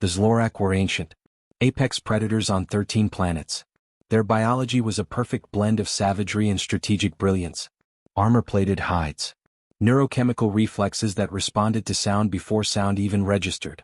The Zlorak were ancient, apex predators on 13 planets. Their biology was a perfect blend of savagery and strategic brilliance. Armor-plated hides. Neurochemical reflexes that responded to sound before sound even registered.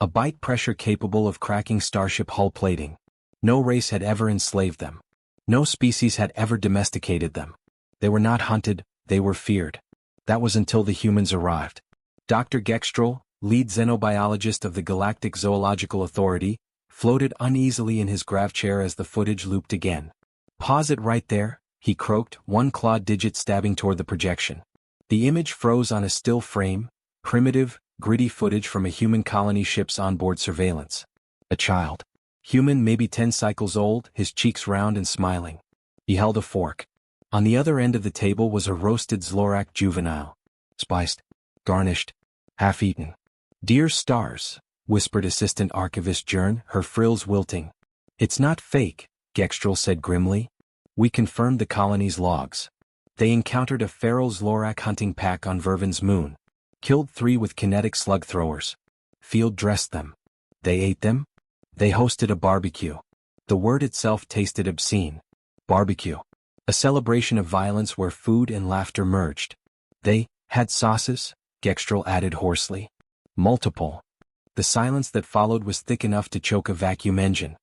A bite pressure capable of cracking starship hull plating. No race had ever enslaved them. No species had ever domesticated them. They were not hunted, they were feared. That was until the humans arrived. Dr. Gextrol, lead xenobiologist of the Galactic Zoological Authority, floated uneasily in his grav chair as the footage looped again. "Pause it right there," he croaked, one clawed digit stabbing toward the projection. The image froze on a still frame, primitive, gritty footage from a human colony ship's onboard surveillance. A child. Human, maybe 10 cycles old, his cheeks round and smiling. He held a fork. On the other end of the table was a roasted Zlorak juvenile. Spiced, garnished, half-eaten. "Dear stars," whispered Assistant Archivist Jern, her frills wilting. "It's not fake," Gextrol said grimly. "We confirmed the colony's logs. They encountered a feral Zlorak hunting pack on Vervin's moon. Killed 3 with kinetic slug throwers. Field-dressed them. They ate them? They hosted a barbecue." The word itself tasted obscene. Barbecue. A celebration of violence where food and laughter merged. "They had sauces," Gextrol added hoarsely. "Multiple." The silence that followed was thick enough to choke a vacuum engine.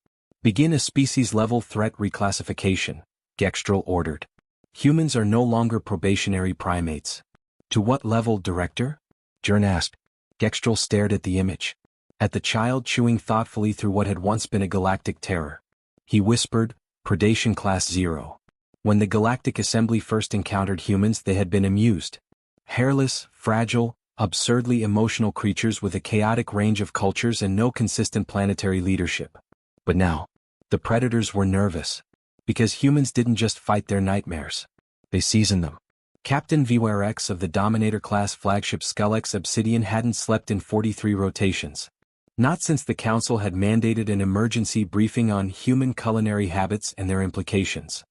"Begin a species-level threat reclassification," Gextrol ordered. "Humans are no longer probationary primates." "To what level, Director?" Jern asked. Gextrol stared at the image. At the child chewing thoughtfully through what had once been a galactic terror. He whispered, "Predation Class 0. When the Galactic Assembly first encountered humans, they had been amused. Hairless, fragile, absurdly emotional creatures with a chaotic range of cultures and no consistent planetary leadership. But now, the predators were nervous. Because humans didn't just fight their nightmares. They seasoned them. Captain VWRX of the Dominator-class flagship Skullex Obsidian hadn't slept in 43 rotations. Not since the Council had mandated an emergency briefing on human culinary habits and their implications.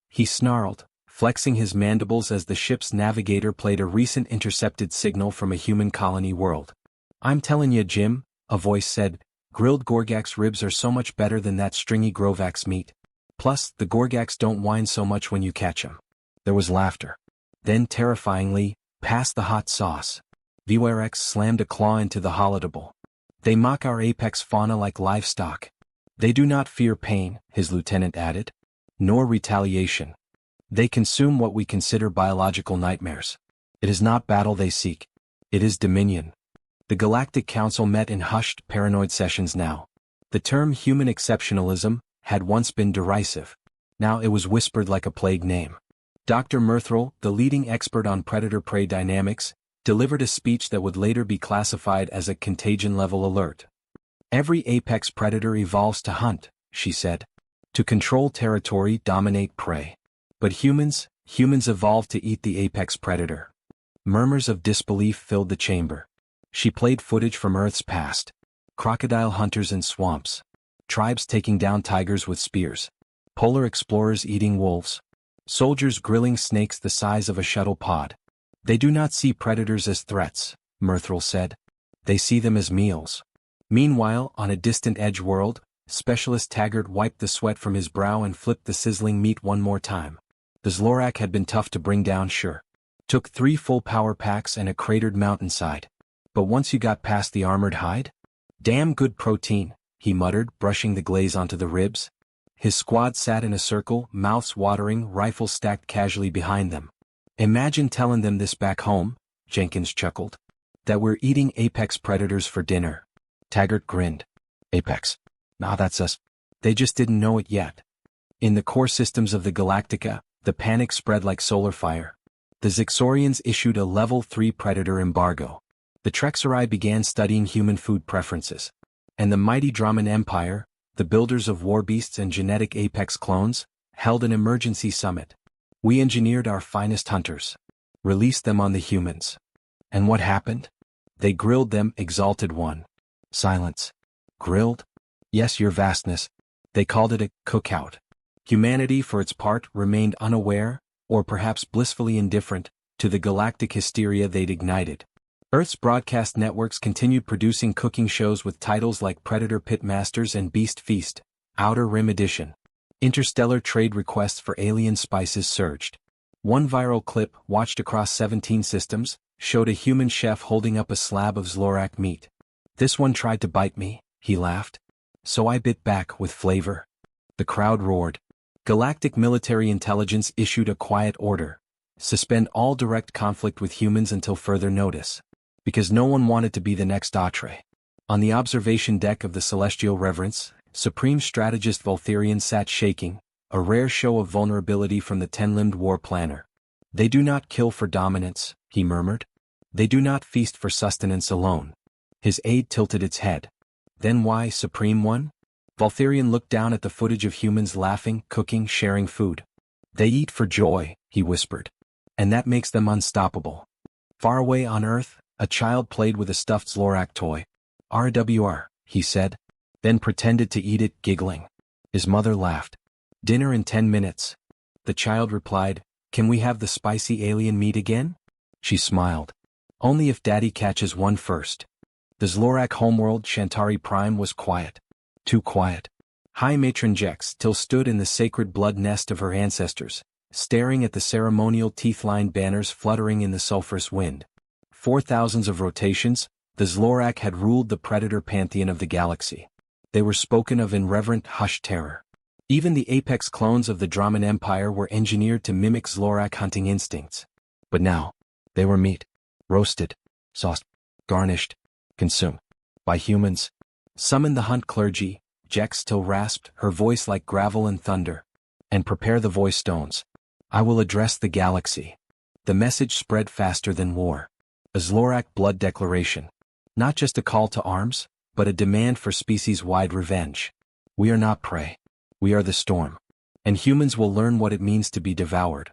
He snarled, flexing his mandibles as the ship's navigator played a recent intercepted signal from a human colony world. "I'm tellin' ya, Jim," a voice said, "grilled Gorgax ribs are so much better than that stringy Grovax meat. Plus, the Gorgax don't whine so much when you catch 'em." There was laughter. Then, terrifyingly, "Pass the hot sauce." VWRX slammed a claw into the holidable. "They mock our apex fauna like livestock. They do not fear pain," his lieutenant added. "Nor retaliation. They consume what we consider biological nightmares. It is not battle they seek. It is dominion." The Galactic Council met in hushed, paranoid sessions now. The term human exceptionalism had once been derisive. Now it was whispered like a plague name. Dr. Merthrel, the leading expert on predator-prey dynamics, delivered a speech that would later be classified as a contagion-level alert. "Every apex predator evolves to hunt," she said. "To control territory, dominate prey. But humans evolved to eat the apex predator." Murmurs of disbelief filled the chamber. She played footage from Earth's past. Crocodile hunters in swamps. Tribes taking down tigers with spears. Polar explorers eating wolves. Soldiers grilling snakes the size of a shuttle pod. "They do not see predators as threats," Merthrel said. "They see them as meals." Meanwhile, on a distant edge world, Specialist Taggart wiped the sweat from his brow and flipped the sizzling meat one more time. The Zlorak had been tough to bring down, sure. Took 3 full power packs and a cratered mountainside. But once you got past the armored hide? "Damn good protein," he muttered, brushing the glaze onto the ribs. His squad sat in a circle, mouths watering, rifles stacked casually behind them. "Imagine telling them this back home," Jenkins chuckled. "That we're eating apex predators for dinner." Taggart grinned. "Apex. Nah, that's us. They just didn't know it yet." In the core systems of the Galactica, the panic spread like solar fire. The Zixorians issued a Level 3 predator embargo. The Trexeri began studying human food preferences. And the mighty Draman Empire, the builders of war beasts and genetic apex clones, held an emergency summit. "We engineered our finest hunters. Released them on the humans. And what happened? They grilled them, Exalted One." Silence. "Grilled?" "Yes, your vastness." They called it a cookout. Humanity, for its part, remained unaware, or perhaps blissfully indifferent, to the galactic hysteria they'd ignited. Earth's broadcast networks continued producing cooking shows with titles like Predator Pit Masters and Beast Feast, Outer Rim Edition. Interstellar trade requests for alien spices surged. One viral clip, watched across 17 systems, showed a human chef holding up a slab of Zlorak meat. "This one tried to bite me," he laughed. "So I bit back with flavor." The crowd roared. Galactic military intelligence issued a quiet order: suspend all direct conflict with humans until further notice. Because no one wanted to be the next Atre. On the observation deck of the Celestial Reverence, Supreme Strategist Voltherian sat shaking, a rare show of vulnerability from the 10-limbed war planner. "They do not kill for dominance," he murmured. "They do not feast for sustenance alone." His aide tilted its head. "Then why, Supreme One?" Voltherian looked down at the footage of humans laughing, cooking, sharing food. "They eat for joy," he whispered. "And that makes them unstoppable." Far away on Earth, a child played with a stuffed Zlorak toy. "RWR," he said, then pretended to eat it, giggling. His mother laughed. "Dinner in 10 minutes. The child replied, "Can we have the spicy alien meat again?" She smiled. "Only if Daddy catches one first." The Zlorak homeworld, Shantari Prime, was quiet. Too quiet. High Matron Jex still stood in the sacred blood nest of her ancestors, staring at the ceremonial teeth-lined banners fluttering in the sulphurous wind. 4,000 of rotations, the Zlorak had ruled the predator pantheon of the galaxy. They were spoken of in reverent, hushed terror. Even the apex clones of the Draman Empire were engineered to mimic Zlorak hunting instincts. But now, they were meat. Roasted, sauced, garnished, consumed. By humans. "Summon the hunt clergy," Jex still rasped, her voice like gravel and thunder. "And prepare the voice stones. I will address the galaxy." The message spread faster than war. A Zlorak blood declaration. Not just a call to arms, but a demand for species-wide revenge. "We are not prey. We are the storm. And humans will learn what it means to be devoured."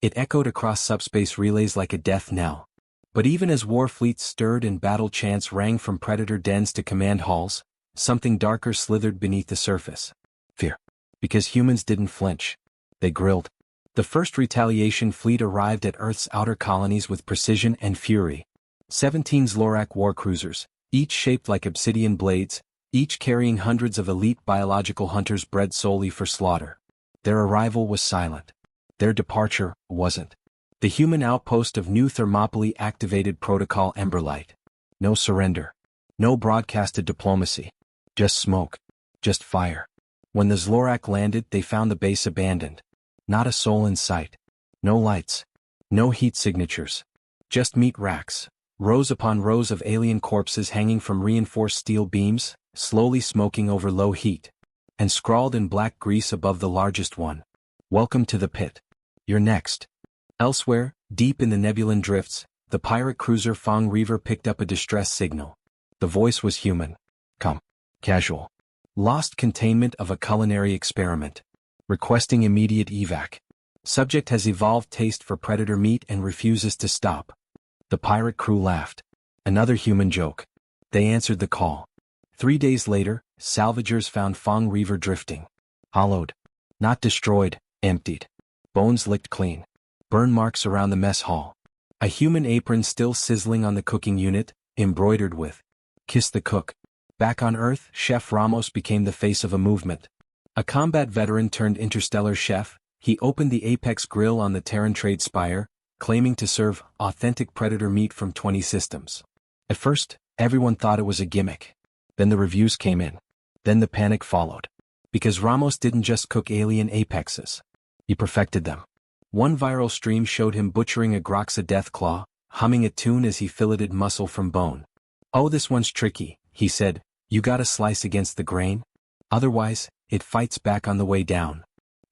It echoed across subspace relays like a death knell. But even as war fleets stirred and battle chants rang from predator dens to command halls, something darker slithered beneath the surface. Fear. Because humans didn't flinch. They grilled. The first retaliation fleet arrived at Earth's outer colonies with precision and fury. 17 Zlorak war cruisers, each shaped like obsidian blades, each carrying hundreds of elite biological hunters bred solely for slaughter. Their arrival was silent. Their departure wasn't. The human outpost of New Thermopylae activated Protocol Emberlight. No surrender. No broadcasted diplomacy. Just smoke. Just fire. When the Zlorak landed, they found the base abandoned. Not a soul in sight. No lights. No heat signatures. Just meat racks. Rows upon rows of alien corpses hanging from reinforced steel beams, slowly smoking over low heat. And scrawled in black grease above the largest one: "Welcome to the pit. You're next." Elsewhere, deep in the Nebulan drifts, the pirate cruiser Fong Reaver picked up a distress signal. The voice was human. "Come. Casual. Lost containment of a culinary experiment. Requesting immediate evac. Subject has evolved taste for predator meat and refuses to stop." The pirate crew laughed. Another human joke. They answered the call. 3 days later, salvagers found Fong Reaver drifting. Hollowed. Not destroyed, emptied. Bones licked clean. Burn marks around the mess hall. A human apron still sizzling on the cooking unit, embroidered with "Kiss the Cook." Back on Earth, Chef Ramos became the face of a movement. A combat veteran turned interstellar chef, he opened the Apex Grill on the Terran Trade Spire, claiming to serve authentic predator meat from 20 systems. At first, everyone thought it was a gimmick. Then the reviews came in. Then the panic followed. Because Ramos didn't just cook alien apexes. He perfected them. One viral stream showed him butchering a Groxa Deathclaw, humming a tune as he filleted muscle from bone. "Oh, this one's tricky," he said. "You gotta slice against the grain. Otherwise, it fights back on the way down."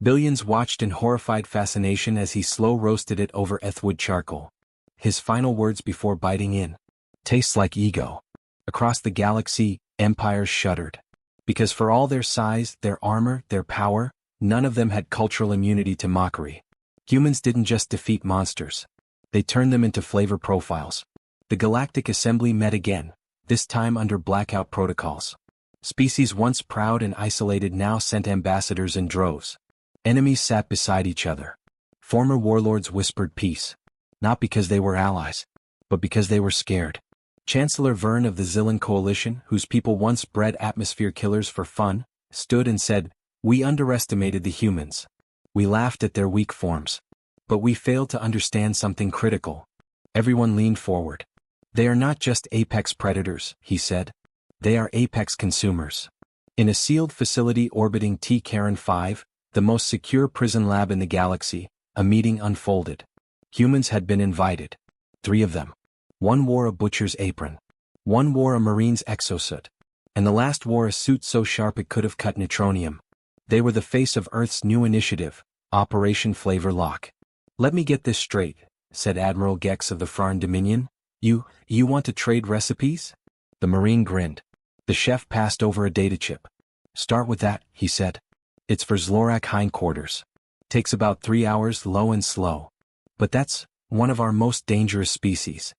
Billions watched in horrified fascination as he slow-roasted it over Ethwood charcoal. His final words before biting in: "Tastes like ego." Across the galaxy, empires shuddered. Because for all their size, their armor, their power, none of them had cultural immunity to mockery. Humans didn't just defeat monsters. They turned them into flavor profiles. The Galactic Assembly met again, this time under blackout protocols. Species once proud and isolated now sent ambassadors in droves. Enemies sat beside each other. Former warlords whispered peace. Not because they were allies, but because they were scared. Chancellor Verne of the Zillan Coalition, whose people once bred atmosphere killers for fun, stood and said, "We underestimated the humans. We laughed at their weak forms. But we failed to understand something critical." Everyone leaned forward. "They are not just apex predators," he said. "They are apex consumers." In a sealed facility orbiting T-Charon 5, the most secure prison lab in the galaxy, a meeting unfolded. Humans had been invited. 3 of them. One wore a butcher's apron. One wore a marine's exosuit. And the last wore a suit so sharp it could have cut neutronium. They were the face of Earth's new initiative, Operation Flavor Lock. "Let me get this straight," said Admiral Gex of the Farn Dominion. You want to trade recipes?" The Marine grinned. The chef passed over a data chip. "Start with that," he said. "It's for Zlorak hindquarters. Takes about 3 hours low and slow. But that's one of our most dangerous species."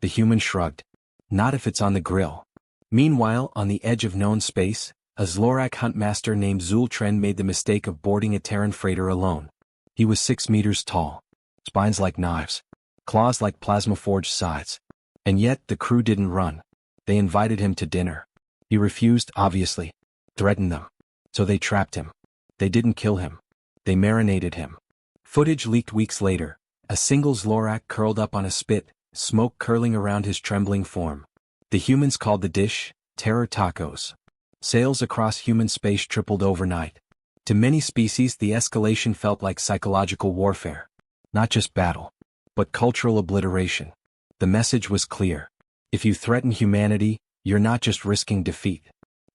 The human shrugged. "Not if it's on the grill." Meanwhile, on the edge of known space, a Zlorak huntmaster named Zultren made the mistake of boarding a Terran freighter alone. He was 6 meters tall. Spines like knives. Claws like plasma-forged scythes. And yet the crew didn't run. They invited him to dinner. He refused, obviously. Threatened them. So they trapped him. They didn't kill him. They marinated him. Footage leaked weeks later. A single Zlorak curled up on a spit, smoke curling around his trembling form. The humans called the dish terror tacos. Sales across human space tripled overnight. To many species, the escalation felt like psychological warfare. Not just battle, but cultural obliteration. The message was clear. If you threaten humanity, you're not just risking defeat.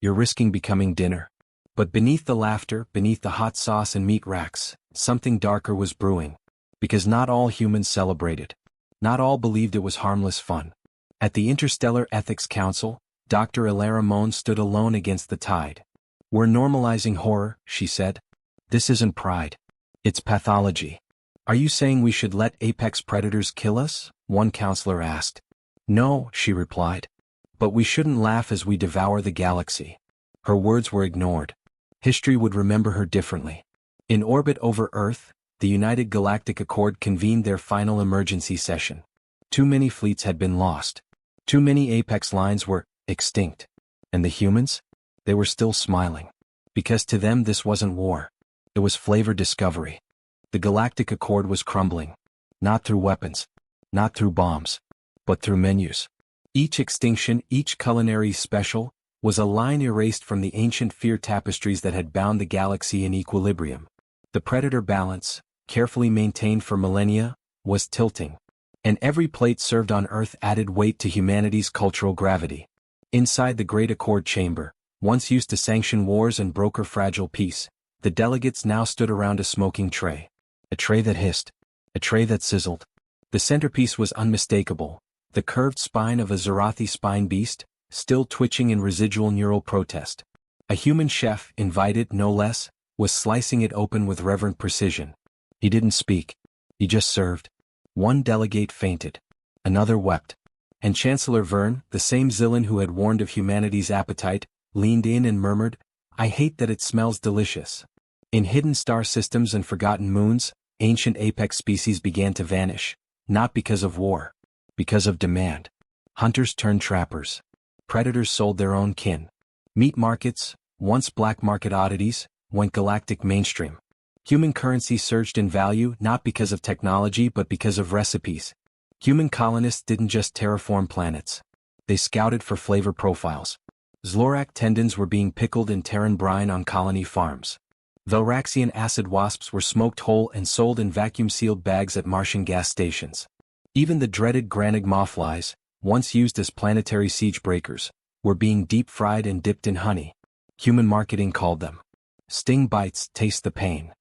You're risking becoming dinner. But beneath the laughter, beneath the hot sauce and meat racks, something darker was brewing. Because not all humans celebrated. Not all believed it was harmless fun. At the Interstellar Ethics Council, Dr. Ilara Moan stood alone against the tide. "We're normalizing horror," she said. "This isn't pride. It's pathology." "Are you saying we should let apex predators kill us?" one counselor asked. "No," she replied. "But we shouldn't laugh as we devour the galaxy." Her words were ignored. History would remember her differently. In orbit over Earth, the United Galactic Accord convened their final emergency session. Too many fleets had been lost. Too many apex lines were extinct. And the humans? They were still smiling. Because to them this wasn't war. It was flavor discovery. The Galactic Accord was crumbling. Not through weapons. Not through bombs. But through menus. Each extinction, each culinary special, was a line erased from the ancient fear tapestries that had bound the galaxy in equilibrium. The predator balance, carefully maintained for millennia, was tilting. And every plate served on Earth added weight to humanity's cultural gravity. Inside the Great Accord Chamber, once used to sanction wars and broker fragile peace, the delegates now stood around a smoking tray. A tray that hissed. A tray that sizzled. The centerpiece was unmistakable, the curved spine of a Zarathi spine beast, still twitching in residual neural protest. A human chef, invited no less, was slicing it open with reverent precision. He didn't speak. He just served. One delegate fainted. Another wept. And Chancellor Verne, the same Zillan who had warned of humanity's appetite, leaned in and murmured, "I hate that it smells delicious." In hidden star systems and forgotten moons, ancient apex species began to vanish, not because of war, because of demand. Hunters turned trappers. Predators sold their own kin. Meat markets, once black market oddities, went galactic mainstream. Human currency surged in value not because of technology but because of recipes. Human colonists didn't just terraform planets. They scouted for flavor profiles. Zlorak tendons were being pickled in Terran brine on colony farms. Velraxian acid wasps were smoked whole and sold in vacuum-sealed bags at Martian gas stations. Even the dreaded Granig mothflies, once used as planetary siege breakers, were being deep-fried and dipped in honey. Human marketing called them. Sting bites, taste the pain.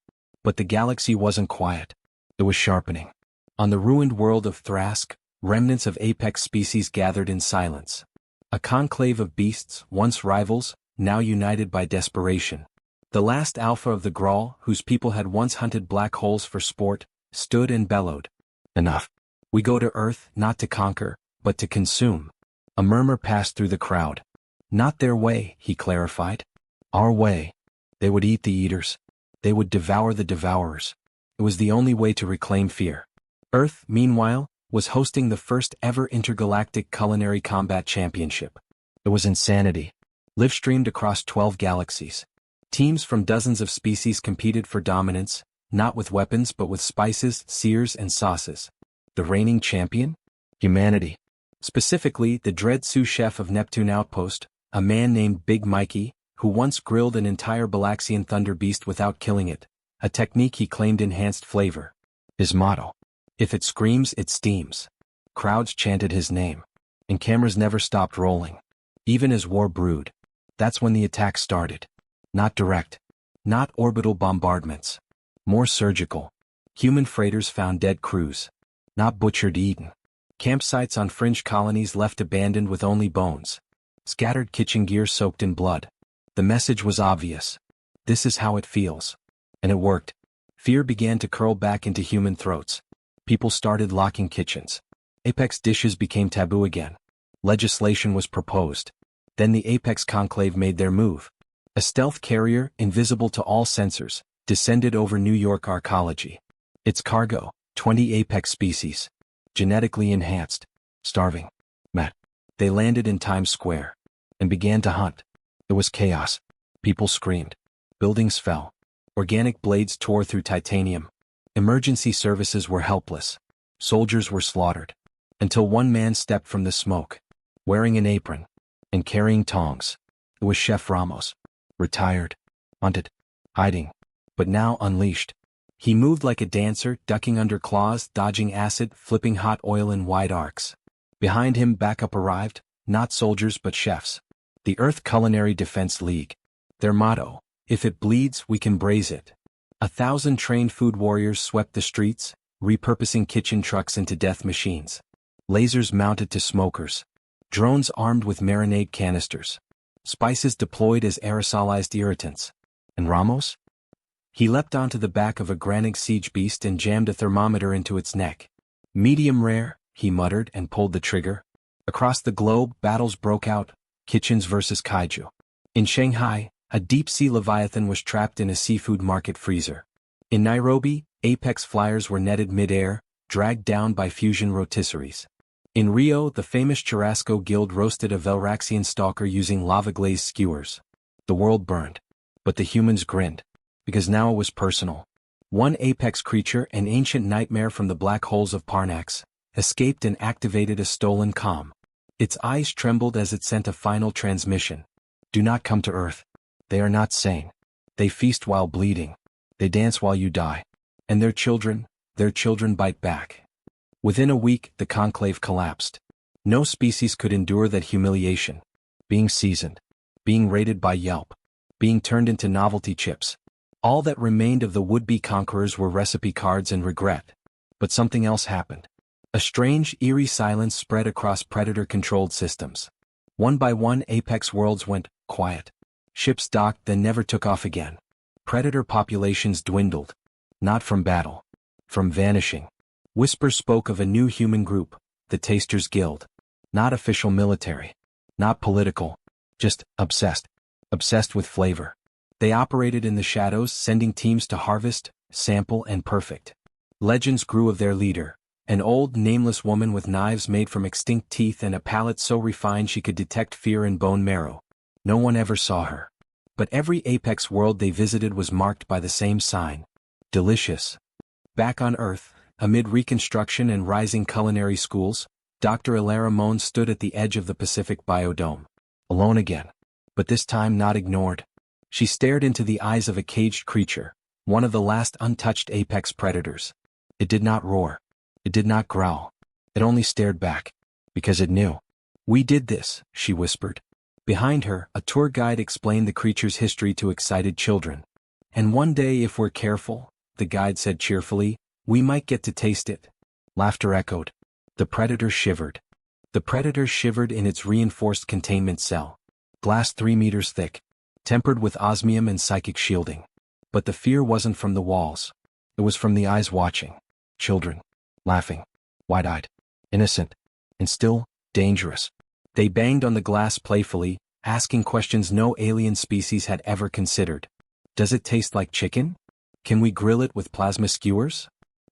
But the galaxy wasn't quiet. It was sharpening. On the ruined world of Thrask, remnants of apex species gathered in silence. A conclave of beasts, once rivals, now united by desperation. The last alpha of the Grawl, whose people had once hunted black holes for sport, stood and bellowed. "Enough. We go to Earth not to conquer, but to consume." A murmur passed through the crowd. "Not their way," he clarified. "Our way." They would eat the eaters. They would devour the devourers. It was the only way to reclaim fear. Earth, meanwhile, was hosting the first ever intergalactic culinary combat championship. It was insanity. Live-streamed across 12 galaxies. Teams from dozens of species competed for dominance, not with weapons but with spices, sears, and sauces. The reigning champion? Humanity. Specifically, the dread sous chef of Neptune Outpost, a man named Big Mikey, who once grilled an entire Balaxian thunder beast without killing it, a technique he claimed enhanced flavor. His motto: if it screams, it steams. Crowds chanted his name, and cameras never stopped rolling. Even as war brewed. That's when the attack started. Not direct. Not orbital bombardments. More surgical. Human freighters found dead crews. Not butchered eaten. Campsites on fringe colonies left abandoned with only bones. Scattered kitchen gear soaked in blood. The message was obvious. This is how it feels. And it worked. Fear began to curl back into human throats. People started locking kitchens. Apex dishes became taboo again. Legislation was proposed. Then the Apex Conclave made their move. A stealth carrier, invisible to all sensors, descended over New York arcology. Its cargo, 20 Apex species. Genetically enhanced. Starving. Met. They landed in Times Square. And began to hunt. It was chaos. People screamed. Buildings fell. Organic blades tore through titanium. Emergency services were helpless. Soldiers were slaughtered. Until one man stepped from the smoke. Wearing an apron. And carrying tongs. It was Chef Ramos. Retired. Hunted. Hiding. But now unleashed. He moved like a dancer, ducking under claws, dodging acid, flipping hot oil in wide arcs. Behind him backup arrived, not soldiers but chefs. The Earth Culinary Defense League. Their motto: if it bleeds, we can braise it. 1,000 trained food warriors swept the streets, repurposing kitchen trucks into death machines. Lasers mounted to smokers. Drones armed with marinade canisters. Spices deployed as aerosolized irritants. And Ramos? He leapt onto the back of a Granig siege beast and jammed a thermometer into its neck. Medium rare, he muttered and pulled the trigger. Across the globe, battles broke out, kitchens versus kaiju. In Shanghai, a deep-sea leviathan was trapped in a seafood market freezer. In Nairobi, Apex flyers were netted mid-air, dragged down by fusion rotisseries. In Rio, the famous Churrasco Guild roasted a Velraxian stalker using lava-glazed skewers. The world burned. But the humans grinned. Because now it was personal. One apex creature, an ancient nightmare from the black holes of Parnax, escaped and activated a stolen comm. Its eyes trembled as it sent a final transmission. Do not come to Earth. They are not sane. They feast while bleeding. They dance while you die. And their children bite back. Within a week, the conclave collapsed. No species could endure that humiliation. Being seasoned. Being rated by Yelp. Being turned into novelty chips. All that remained of the would-be conquerors were recipe cards and regret. But something else happened. A strange, eerie silence spread across predator-controlled systems. One by one, Apex worlds went quiet. Ships docked, then never took off again. Predator populations dwindled. Not from battle. From vanishing. Whispers spoke of a new human group, the Tasters Guild. Not official military. Not political. Just obsessed. Obsessed with flavor. They operated in the shadows, sending teams to harvest, sample, and perfect. Legends grew of their leader, an old, nameless woman with knives made from extinct teeth and a palate so refined she could detect fear in bone marrow. No one ever saw her. But every Apex world they visited was marked by the same sign. Delicious. Back on Earth, amid reconstruction and rising culinary schools, Dr. Hilaire Mon stood at the edge of the Pacific Biodome. Alone again. But this time not ignored. She stared into the eyes of a caged creature, one of the last untouched apex predators. It did not roar. It did not growl. It only stared back. Because it knew. We did this, she whispered. Behind her, a tour guide explained the creature's history to excited children. And one day, if we're careful, the guide said cheerfully, we might get to taste it. Laughter echoed. The predator shivered. The predator shivered in its reinforced containment cell. Glass 3 meters thick. Tempered with osmium and psychic shielding. But the fear wasn't from the walls. It was from the eyes watching. Children. Laughing. Wide-eyed. Innocent. And still, dangerous. They banged on the glass playfully, asking questions no alien species had ever considered. Does it taste like chicken? Can we grill it with plasma skewers?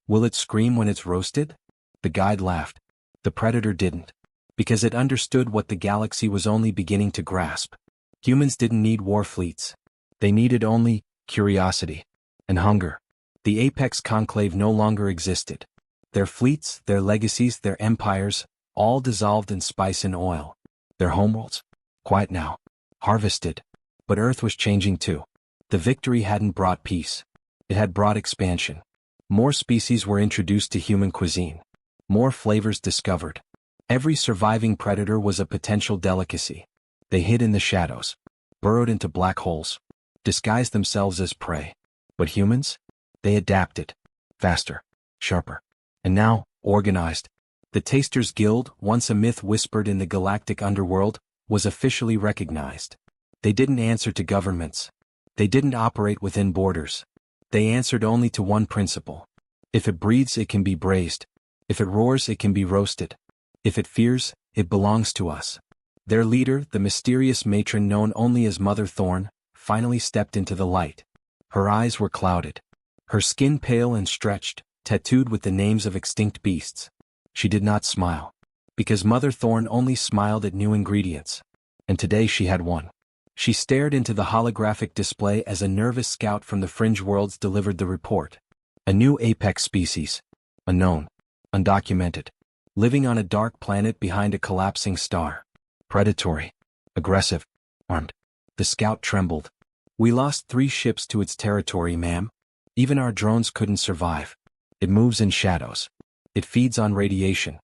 Will it scream when it's roasted? The guide laughed. The predator didn't. Because it understood what the galaxy was only beginning to grasp. Humans didn't need war fleets. They needed only curiosity and hunger. The Apex Conclave no longer existed. Their fleets, their legacies, their empires, all dissolved in spice and oil. Their homeworlds? Quiet now. Harvested. But Earth was changing too. The victory hadn't brought peace. It had brought expansion. More species were introduced to human cuisine. More flavors discovered. Every surviving predator was a potential delicacy. They hid in the shadows, burrowed into black holes, disguised themselves as prey. But humans? They adapted. Faster, sharper, and now, organized. The Tasters Guild, once a myth whispered in the galactic underworld, was officially recognized. They didn't answer to governments. They didn't operate within borders. They answered only to one principle. If it breathes, it can be braised. If it roars, it can be roasted. If it fears, it belongs to us. Their leader, the mysterious matron known only as Mother Thorn, finally stepped into the light. Her eyes were clouded. Her skin pale and stretched, tattooed with the names of extinct beasts. She did not smile. Because Mother Thorn only smiled at new ingredients. And today she had one. She stared into the holographic display as a nervous scout from the fringe worlds delivered the report. A new apex species. Unknown. Undocumented. Living on a dark planet behind a collapsing star. Predatory. Aggressive. Armed. The scout trembled. We lost 3 ships to its territory, ma'am. Even our drones couldn't survive. It moves in shadows. It feeds on radiation.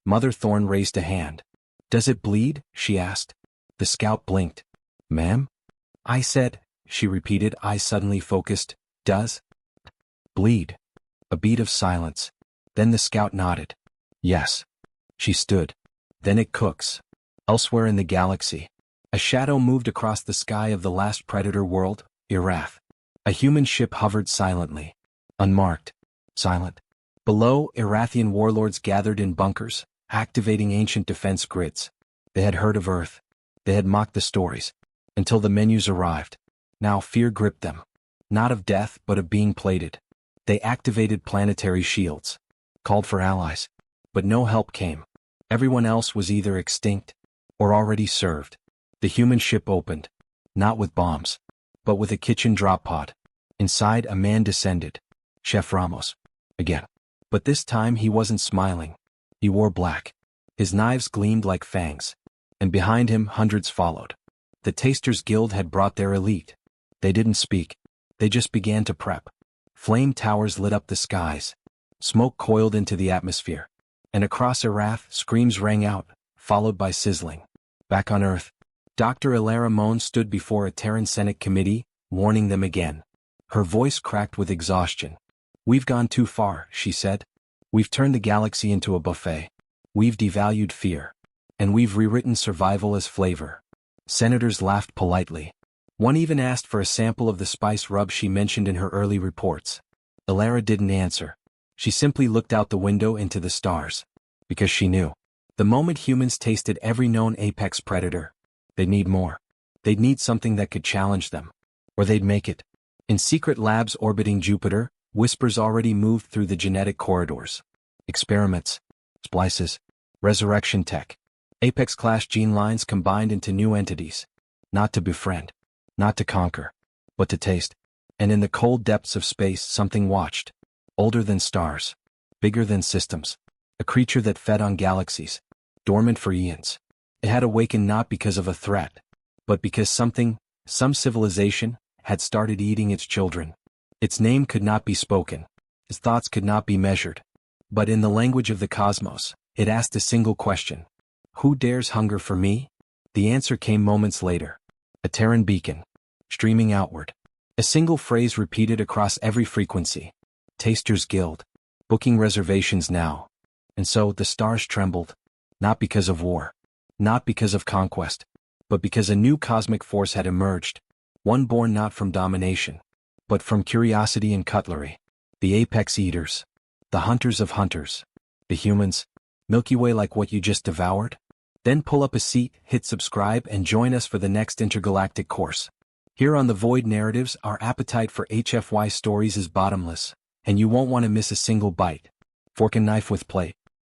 Mother Thorn raised a hand. Does it bleed? She asked. The scout blinked. Ma'am? I said, she repeated, eyes suddenly focused. Does? Bleed. A beat of silence. Then the scout nodded. Yes. She stood. Then it cooks. Elsewhere in the galaxy. A shadow moved across the sky of the last predator world, Irath. A human ship hovered silently. Unmarked. Silent. Below, Irathian warlords gathered in bunkers, activating ancient defense grids. They had heard of Earth. They had mocked the stories. Until the menus arrived. Now fear gripped them. Not of death, but of being plated. They activated planetary shields. Called for allies. But no help came. Everyone else was either extinct or already served. The human ship opened. Not with bombs, but with a kitchen drop pod. Inside, a man descended. Chef Ramos. Again. But this time he wasn't smiling. He wore black. His knives gleamed like fangs. And behind him, hundreds followed. The Tasters Guild had brought their elite. They didn't speak. They just began to prep. Flame towers lit up the skies. Smoke coiled into the atmosphere. And across Irath, screams rang out, followed by sizzling. Back on Earth, Dr. Ilara Moan stood before a Terran Senate committee, warning them again. Her voice cracked with exhaustion. We've gone too far, she said. We've turned the galaxy into a buffet. We've devalued fear. And we've rewritten survival as flavor. Senators laughed politely. One even asked for a sample of the spice rub she mentioned in her early reports. Ilara didn't answer. She simply looked out the window into the stars. Because she knew. The moment humans tasted every known apex predator, they'd need more. They'd need something that could challenge them. Or they'd make it. In secret labs orbiting Jupiter, whispers already moved through the genetic corridors. Experiments. Splices. Resurrection tech. Apex-class gene lines combined into new entities. Not to befriend. Not to conquer. But to taste. And in the cold depths of space something watched. Older than stars. Bigger than systems. A creature that fed on galaxies. Dormant for eons. It had awakened not because of a threat. But because something, some civilization, had started eating its children. Its name could not be spoken. Its thoughts could not be measured. But in the language of the cosmos, it asked a single question. Who dares hunger for me? The answer came moments later. A Terran beacon. Streaming outward. A single phrase repeated across every frequency. Tasters Guild. Booking reservations now. And so the stars trembled. Not because of war. Not because of conquest. But because a new cosmic force had emerged. One born not from domination. But from curiosity and cutlery. The apex eaters. The hunters of hunters. The humans. Milky Way like what you just devoured? Then pull up a seat, hit subscribe, and join us for the next intergalactic course. Here on The Void Narratives, our appetite for HFY stories is bottomless, and you won't want to miss a single bite. Fork and knife with plate.